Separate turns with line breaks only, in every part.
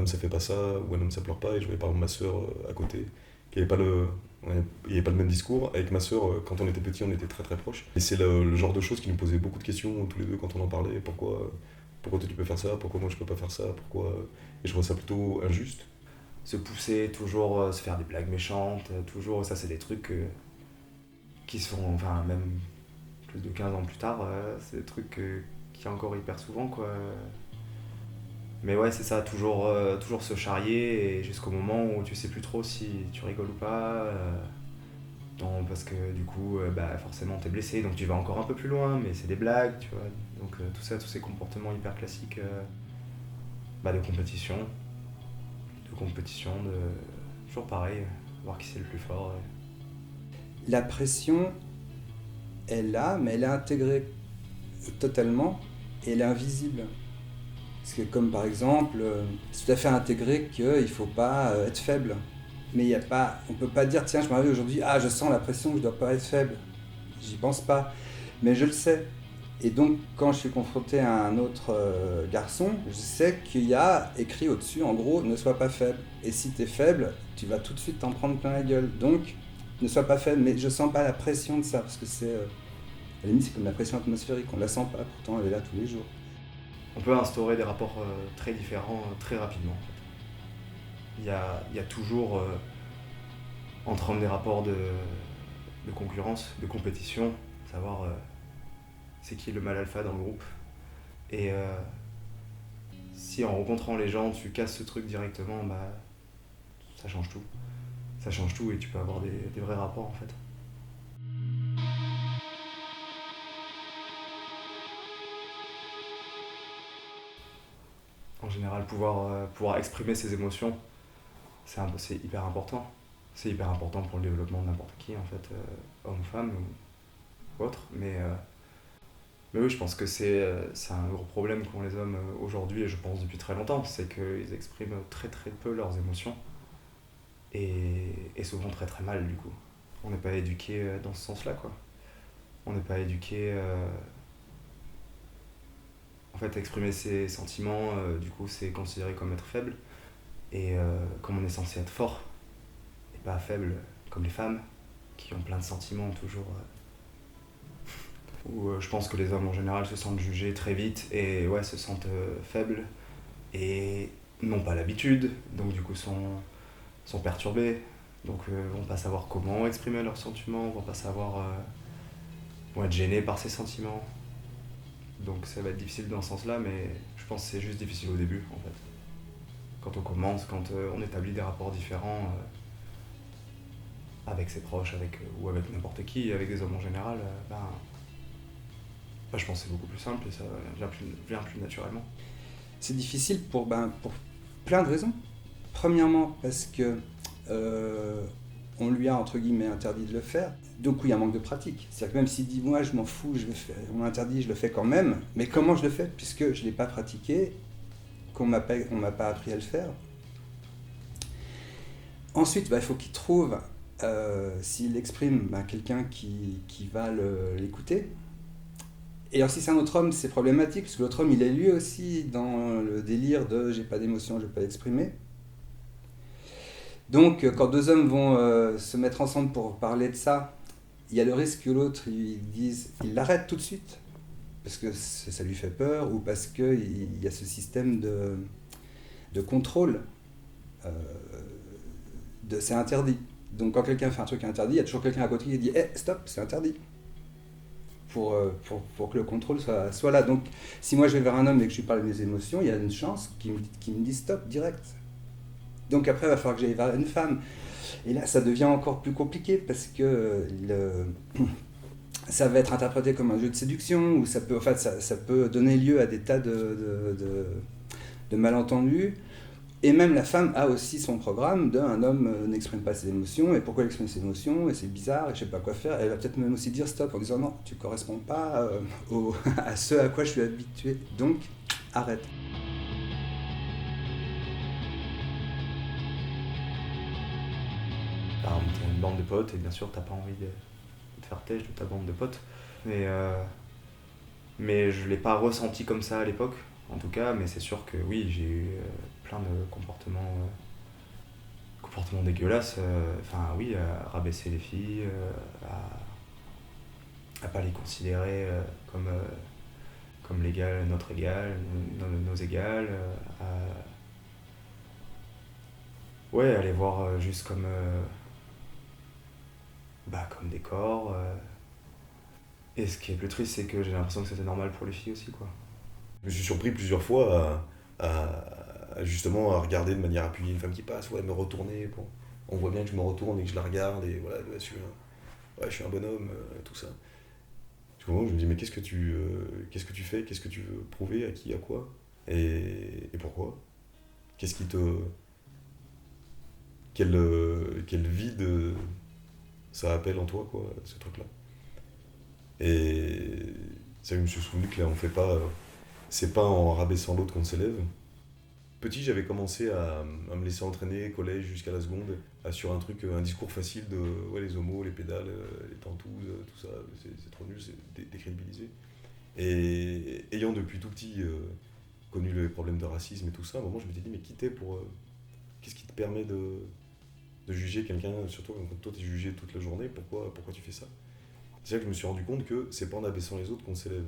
homme ça fait pas ça, ou un homme ça pleure pas, et je voyais par exemple ma sœur à côté, qui avait pas le. Il n'y avait pas le même discours. Avec ma sœur, quand on était petit, on était très très proches. Et c'est le genre de choses qui nous posait beaucoup de questions tous les deux quand on en parlait. Pourquoi toi tu peux faire ça, pourquoi moi je peux pas faire ça, pourquoi. Et je vois ça plutôt injuste.
Se pousser, toujours se faire des blagues méchantes, toujours, ça c'est des trucs qui se font, enfin même plus de 15 ans plus tard, c'est des trucs qui est encore hyper souvent quoi. Mais ouais c'est ça, toujours se charrier et jusqu'au moment où tu sais plus trop si tu rigoles ou pas. Parce que du coup bah, forcément t'es blessé donc tu vas encore un peu plus loin mais c'est des blagues tu vois. Donc tout ça, tous ces comportements hyper classiques bah, de compétition, toujours pareil, voir qui c'est le plus fort.
La pression est là, mais elle est intégrée totalement et elle est invisible. Parce que comme par exemple, c'est tout à fait intégré qu'il ne faut pas être faible. Mais il y a pas, on ne peut pas dire, tiens, je me réveille aujourd'hui, ah, je sens la pression, je ne dois pas être faible. J'y pense pas. Mais je le sais. Et donc, quand je suis confronté à un autre garçon, je sais qu'il y a écrit au-dessus, en gros, ne sois pas faible. Et si tu es faible, tu vas tout de suite t'en prendre plein la gueule. Donc, ne sois pas faible. Mais je sens pas la pression de ça, parce que c'est. À la limite, c'est comme la pression atmosphérique, on la sent pas, pourtant elle est là tous les jours.
On peut instaurer des rapports très différents très rapidement. En fait. Il y a toujours entre hommes des rapports de concurrence, de compétition, savoir c'est qui le mâle alpha dans le groupe. Et si en rencontrant les gens, tu casses ce truc directement, bah, ça change tout. Ça change tout et tu peux avoir des vrais rapports en fait. En général, pouvoir exprimer ses émotions, c'est hyper important. C'est hyper important pour le développement de n'importe qui, en fait, homme, femme ou autre. Mais oui, je pense que c'est un gros problème qu'ont les hommes aujourd'hui, et je pense depuis très longtemps, c'est qu'ils expriment très très peu leurs émotions, et souvent très très mal du coup. On n'est pas éduqué dans ce sens-là, quoi. On n'est pas éduqué. En fait, exprimer ses sentiments, du coup, c'est considéré comme être faible, et comme on est censé être fort, et pas faible comme les femmes, qui ont plein de sentiments toujours. Où je pense que les hommes en général se sentent jugés très vite et ouais, se sentent faibles et n'ont pas l'habitude, donc du coup sont perturbés, donc vont pas savoir comment exprimer leurs sentiments, vont pas savoir. Vont être gênés par ces sentiments. Donc ça va être difficile dans ce sens-là, mais je pense que c'est juste difficile au début en fait. Quand on commence, quand on établit des rapports différents avec ses proches, ou avec n'importe qui, avec des hommes en général, je pense que c'est beaucoup plus simple et ça vient plus naturellement.
C'est difficile pour plein de raisons. Premièrement, parce que on lui a entre guillemets interdit de le faire. Donc oui, il y a un manque de pratique. C'est-à-dire que même s'il dit moi je m'en fous, on m'interdit, je le fais quand même. Mais comment je le fais puisque je ne l'ai pas pratiqué, qu'on m'a pas appris à le faire. Ensuite, il faut qu'il trouve, s'il exprime, quelqu'un qui va l'écouter. Et alors si c'est un autre homme, c'est problématique, parce que l'autre homme, il est lui aussi dans le délire de j'ai pas d'émotion, je vais pas l'exprimer. Donc quand deux hommes vont se mettre ensemble pour parler de ça, il y a le risque que l'autre il l'arrête tout de suite, parce que ça lui fait peur, ou parce qu'il y a ce système de contrôle, c'est interdit. Donc quand quelqu'un fait un truc interdit, il y a toujours quelqu'un à côté qui dit stop, c'est interdit. Pour que le contrôle soit là. Donc, si moi je vais vers un homme et que je lui parle de mes émotions, il y a une chance qu'il me dise stop direct. Donc après, il va falloir que j'aille vers une femme. Et là, ça devient encore plus compliqué parce que ça va être interprété comme un jeu de séduction, ou ça peut donner lieu à des tas de malentendus. Et même la femme a aussi son programme un homme n'exprime pas ses émotions, et pourquoi il exprime ses émotions, et c'est bizarre, et je sais pas quoi faire. Elle va peut-être même aussi dire stop en disant non, tu corresponds pas à ce à quoi je suis habitué, donc arrête.
Par exemple, t'as une bande de potes, et bien sûr, t'as pas envie de te faire têche de ta bande de potes. Mais je l'ai pas ressenti comme ça à l'époque, en tout cas, mais c'est sûr que oui, j'ai eu plein de comportements dégueulasses. Enfin oui, à rabaisser les filles, à pas les considérer comme l'égal, notre égal, nos égales, à les voir juste comme des corps. Et ce qui est plus triste, c'est que j'ai l'impression que c'était normal pour les filles aussi, quoi.
Je me suis surpris plusieurs fois justement à regarder de manière appuyée une femme qui passe, me retourner. Bon. On voit bien que je me retourne et que je la regarde, et voilà, je suis un bonhomme, tout ça. Je me dis, mais qu'est-ce que tu fais? Qu'est-ce que tu veux prouver? À qui? À quoi? Et pourquoi? Qu'est-ce qui te... Quel vide ça appelle en toi, quoi, ce truc-là? Et ça, je me suis souvenu que là, on fait pas... c'est pas en rabaissant l'autre qu'on s'élève. Petit, j'avais commencé à me laisser entraîner, collège jusqu'à la seconde, sur un discours facile de les homos, les pédales, les tantous, tout ça, c'est trop nul, c'est décrédibilisé. Et ayant depuis tout petit connu les problèmes de racisme et tout ça, à un moment je m'étais dit, mais qui t'es pour... qu'est-ce qui te permet de juger quelqu'un, surtout quand toi t'es jugé toute la journée, pourquoi tu fais ça? C'est là que je me suis rendu compte que c'est pas en abaissant les autres qu'on s'élève.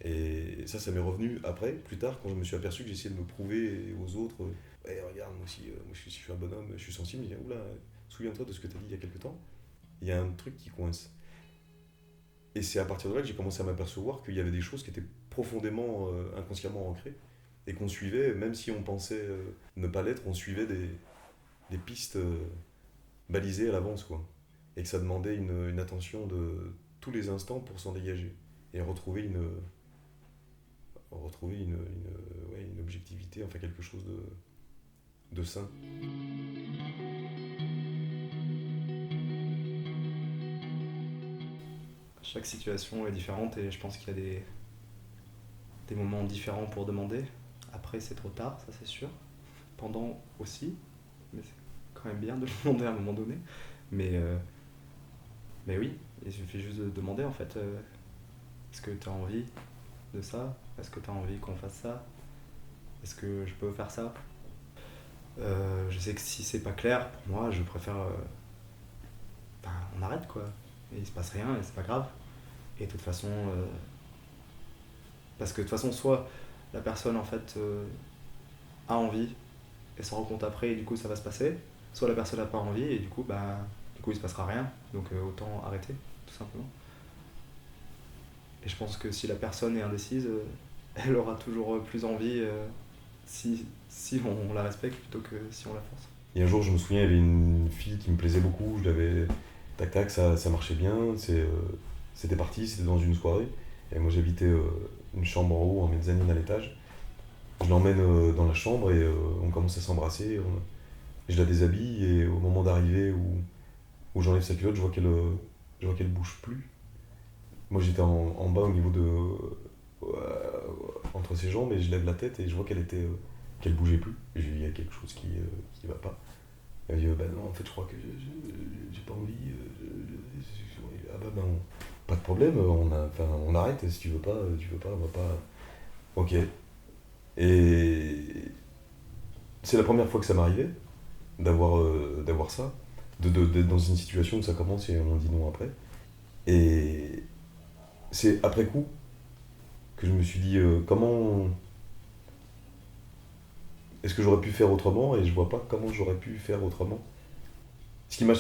Et ça m'est revenu après, plus tard, quand je me suis aperçu que j'essayais de me prouver aux autres. Regarde, moi aussi, je suis un bonhomme, je suis sensible. Je dis, oula, souviens-toi de ce que tu as dit il y a quelque temps. Il y a un truc qui coince. Et c'est à partir de là que j'ai commencé à m'apercevoir qu'il y avait des choses qui étaient profondément, inconsciemment ancrées. Et qu'on suivait, même si on pensait ne pas l'être, on suivait des pistes balisées à l'avance, quoi. Et que ça demandait une attention de tous les instants pour s'en dégager. Et retrouver une objectivité, enfin quelque chose de sain.
Chaque situation est différente et je pense qu'il y a des moments différents pour demander. Après, c'est trop tard, ça c'est sûr. Pendant aussi, mais c'est quand même bien de le demander à un moment donné. Mais oui, il suffit juste de demander en fait. Est-ce que tu as envie de ça? Est-ce que tu as envie qu'on fasse ça? Est-ce que je peux faire ça? Je sais que si c'est pas clair, pour moi, je préfère... on arrête, quoi. Et il se passe rien et c'est pas grave. Et de toute façon... parce que de toute façon, soit la personne, en fait, a envie et s'en rend compte après et du coup, ça va se passer. Soit la personne n'a pas envie et du coup, il se passera rien. Donc autant arrêter, tout simplement. Et je pense que si la personne est indécise, elle aura toujours plus envie si on la respecte plutôt que si on la force.
Et un jour, je me souviens, il y avait une fille qui me plaisait beaucoup, je l'avais... Tac, ça marchait bien, c'était parti, c'était dans une soirée. Et moi, j'habitais une chambre en haut, en mezzanine à l'étage. Je l'emmène dans la chambre et on commence à s'embrasser. Je la déshabille et au moment d'arriver où j'enlève sa culotte, je vois qu'elle bouge plus. Moi j'étais en bas au niveau entre ses jambes et je lève la tête et je vois qu'elle bougeait plus. Et je lui dis, il y a quelque chose qui va pas. Elle me dit, non, en fait je crois que j'ai pas envie. Pas de problème, on arrête, si tu veux pas, on va pas. Ok. Et c'est la première fois que ça m'arrivait d'avoir ça, d'être dans une situation où ça commence et on dit non après. Et c'est après coup que je me suis dit comment est-ce que j'aurais pu faire autrement, et je vois pas comment j'aurais pu faire autrement. Ce qui m'a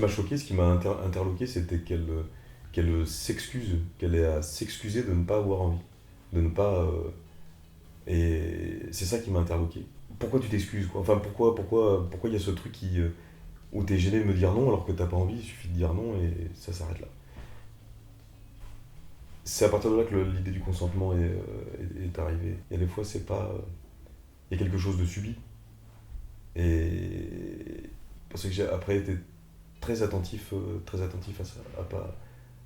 choqué, ce qui m'a interloqué, c'était qu'elle s'excuse, qu'elle ait à s'excuser de ne pas avoir envie, de ne pas et c'est ça qui m'a interloqué. Pourquoi tu t'excuses, quoi? Enfin, pourquoi il y a ce truc où t'es gêné de me dire non alors que t'as pas envie, il suffit de dire non et ça s'arrête là. C'est à partir de là que l'idée du consentement est arrivée. Il y a des fois, c'est pas... il y a quelque chose de subi. Et parce que j'ai après été très attentif à ça,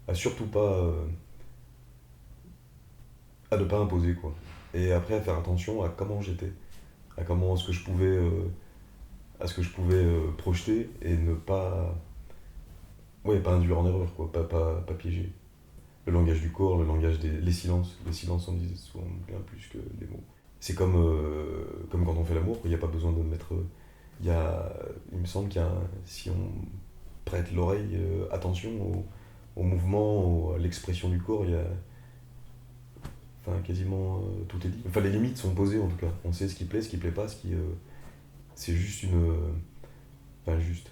à surtout pas... à ne pas imposer, quoi. Et après à faire attention à comment j'étais, à comment à ce que je pouvais projeter et ne pas... pas induire en erreur, quoi, pas piéger. Le langage du corps, le langage les silences en disent souvent bien plus que les mots. C'est comme quand on fait l'amour, il n'y a pas besoin de mettre. Il me semble si on prête l'oreille, attention au mouvement, à l'expression du corps, il y a. Enfin, quasiment tout est dit. Enfin, les limites sont posées en tout cas. On sait ce qui plaît, ce qui plaît pas, c'est juste une. Enfin, juste.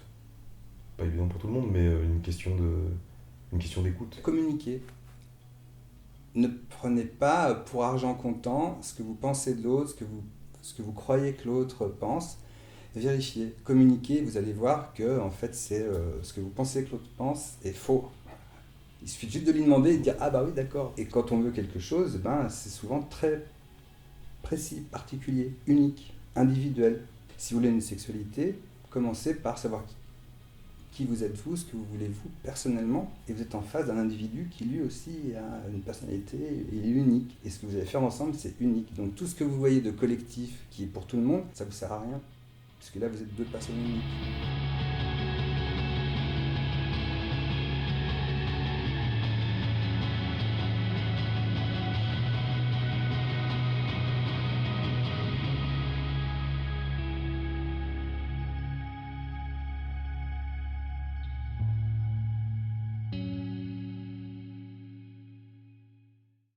Pas évident pour tout le monde, mais une question d'écoute.
Communiquer. Ne prenez pas pour argent comptant ce que vous pensez de l'autre, ce que vous croyez que l'autre pense. Vérifiez, communiquez, vous allez voir que en fait, ce que vous pensez que l'autre pense est faux. Il suffit juste de lui demander et de dire « Ah bah oui, d'accord ». Et quand on veut quelque chose, c'est souvent très précis, particulier, unique, individuel. Si vous voulez une sexualité, commencez par savoir qui vous êtes vous, ce que vous voulez vous personnellement, et vous êtes en face d'un individu qui lui aussi a une personnalité, il est unique. Et ce que vous allez faire ensemble, c'est unique. Donc tout ce que vous voyez de collectif qui est pour tout le monde, ça vous sert à rien. Parce que là, vous êtes deux personnes uniques.